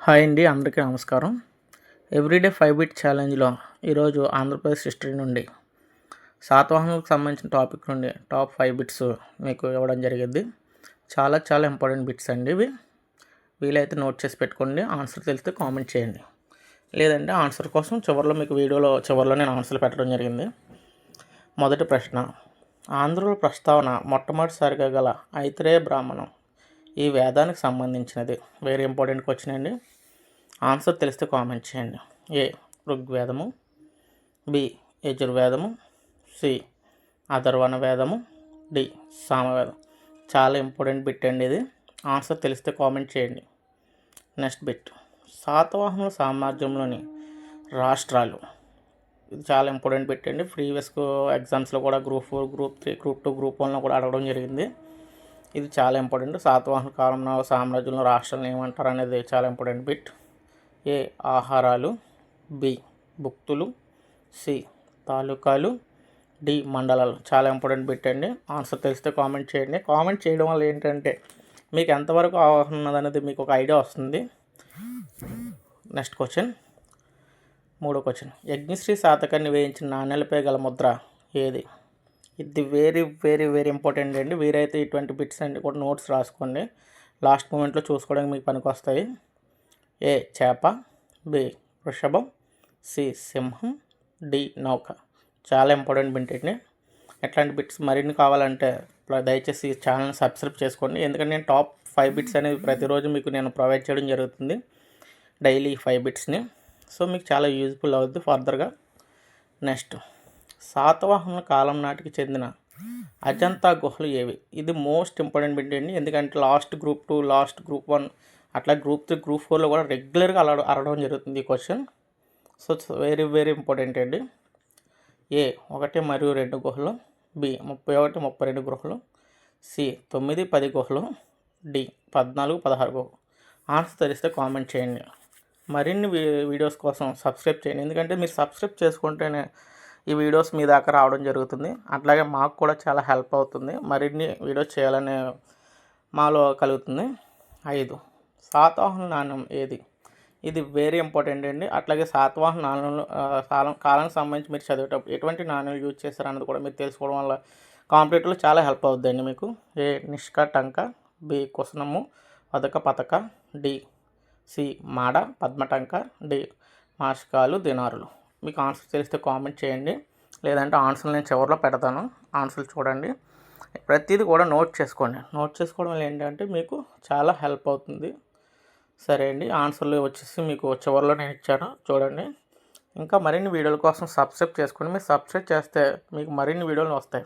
Hi అండి, అందరికీ నమస్కారం. ఎవ్రీడే 5 బిట్ ఛాలెంజ్లో ఈరోజు ఆంధ్రప్రదేశ్ హిస్టరీ నుండి శాతవాహనులకు సంబంధించిన టాపిక్ నుండి టాప్ 5 బిట్స్ మీకు ఇవ్వడం జరిగింది. చాలా ఇంపార్టెంట్ బిట్స్ అండి ఇవి. వీలైతే నోట్ చేసి పెట్టుకోండి. ఆన్సర్ తెలిస్తే కామెంట్ చేయండి, లేదంటే ఆన్సర్ కోసం మీకు వీడియోలో చివరిలో నేను ఆన్సర్లు పెట్టడం జరిగింది. మొదటి ప్రశ్న, ఆంధ్రుల ప్రస్తావన మొట్టమొదటిసారిగా గల ఐతరేయ బ్రాహ్మణం ఈ వేదానికి సంబంధించినది. వెరీ ఇంపార్టెంట్ క్వశ్చన్ అండి. ఆన్సర్ తెలిస్తే కామెంట్ చేయండి. ఏ ఋగ్వేదము, బి యజుర్వేదము, సి అథర్వణ వేదము, డి సామవేదం. చాలా ఇంపార్టెంట్ బిట్ అండి ఇది. ఆన్సర్ తెలిస్తే కామెంట్ చేయండి. నెక్స్ట్ బిట్, శాతవాహనుల సామ్రాజ్యంలోని రాష్ట్రాలు. ఇది చాలా ఇంపార్టెంట్ బిట్ అండి. ప్రీవియస్ ఎగ్జామ్స్లో కూడా గ్రూప్ 4, గ్రూప్ 3, గ్రూప్ 2, గ్రూప్ 1లో కూడా అడగడం జరిగింది. ఇది చాలా ఇంపార్టెంట్. శాతవాహన కాలంలో సామ్రాజ్యంలో రాష్ట్రాలను ఏమంటారు అనేది చాలా ఇంపార్టెంట్ బిట్. ఏ ఆహారాలు, బి భుక్తులు, సి తాలూకాలు, డి మండలాలు. చాలా ఇంపార్టెంట్ బిట్ అండి. ఆన్సర్ తెలిస్తే కామెంట్ చేయండి. కామెంట్ చేయడం వల్ల ఏంటంటే మీకు ఎంతవరకు అవగాహన ఉన్నదనేది మీకు ఒక ఐడియా వస్తుంది. నెక్స్ట్ క్వశ్చన్, మూడో క్వశ్చన్, యజ్ఞశ్రీ శాతకర్ణి వేయించిన నాణ్యాలపై గల ముద్ర ఏది? ఇది వెరీ ఇంపార్టెంట్ అండి. వీరైతే ఇటువంటి బిట్స్ అన్ని కూడా నోట్స్ రాసుకోండి. లాస్ట్ మూమెంట్లో చూసుకోవడానికి మీకు పనికి వస్తాయి. ఏ చేప, బి వృషభం, సి సింహం, డి నౌక. చాలా ఇంపార్టెంట్ బిట్ అండి. ఎట్లాంటి బిట్స్ మరిన్ని కావాలంటే దయచేసి ఈ ఛానల్ని సబ్స్క్రైబ్ చేసుకోండి. ఎందుకంటే నేను టాప్ 5 బిట్స్ అనేవి ప్రతిరోజు మీకు నేను ప్రొవైడ్ చేయడం జరుగుతుంది, డైలీ 5 బిట్స్ని. సో మీకు చాలా యూజ్ఫుల్ అవుద్ది ఫర్దర్గా. నెక్స్ట్, శాతవాహనుల కాలం నాటికి చెందిన అజంతా గుహలు ఏవి? ఇది మోస్ట్ ఇంపార్టెంట్ బిట్ అండి. ఎందుకంటే లాస్ట్ గ్రూప్ 2, లాస్ట్ గ్రూప్ 1, అట్లా గ్రూప్ 3, గ్రూప్ 4లో కూడా రెగ్యులర్గా అడగడం జరుగుతుంది ఈ క్వశ్చన్. సో వెరీ ఇంపార్టెంట్ అండి. ఏ 1 మరియు 2 గుహలు, బి 31, 32 గుహలు, సి 9, 10 గుహలు, డి 14, 16 గుహలు. ఆన్సర్ తెలిస్తే కామెంట్ చేయండి. మరిన్ని వీడియోస్ కోసం సబ్స్క్రైబ్ చేయండి. ఎందుకంటే మీరు సబ్స్క్రైబ్ చేసుకుంటేనే ఈ వీడియోస్ మీ దాకా రావడం జరుగుతుంది. అట్లాగే మాకు కూడా చాలా హెల్ప్ అవుతుంది. మరిన్ని వీడియోస్ చేయాలనే మాలో కలుగుతుంది. 5, శాతవాహన నాణ్యం ఏది? ఇది వెరీ ఇంపార్టెంట్ అండి. అట్లాగే శాతవాహన నాణ్యంలో కాలానికి సంబంధించి మీరు చదివేటప్పుడు ఎటువంటి నాణ్యాలు యూజ్ చేస్తారన్నది కూడా మీరు తెలుసుకోవడం వల్ల కాంపిటేటివ్లో చాలా హెల్ప్ అవుతుందండి మీకు. ఏ నిష్క టంక, బి కుసనము పదక పతక, డి సి మాడ పద్మటంక, డి మాషకాలు దినారులు. మీకు ఆన్సర్ తెలిస్తే కామెంట్ చేయండి, లేదంటే ఆన్సర్ నేను చివరిలో పెడతాను. ఆన్సర్ చూడండి. ప్రతిదీ కూడా నోట్ చేసుకోండి. నోట్ చేసుకోవడం వల్ల ఏంటంటే మీకు చాలా హెల్ప్ అవుతుంది. సరే అండి, ఆన్సర్లు వచ్చేసి మీకు చివరిలో నేను ఇచ్చాను, చూడండి. ఇంకా మరిన్ని వీడియోల కోసం సబ్స్క్రైబ్ చేసుకోండి. మీరు సబ్స్క్రైబ్ చేస్తే మీకు మరిన్ని వీడియోలు వస్తాయి.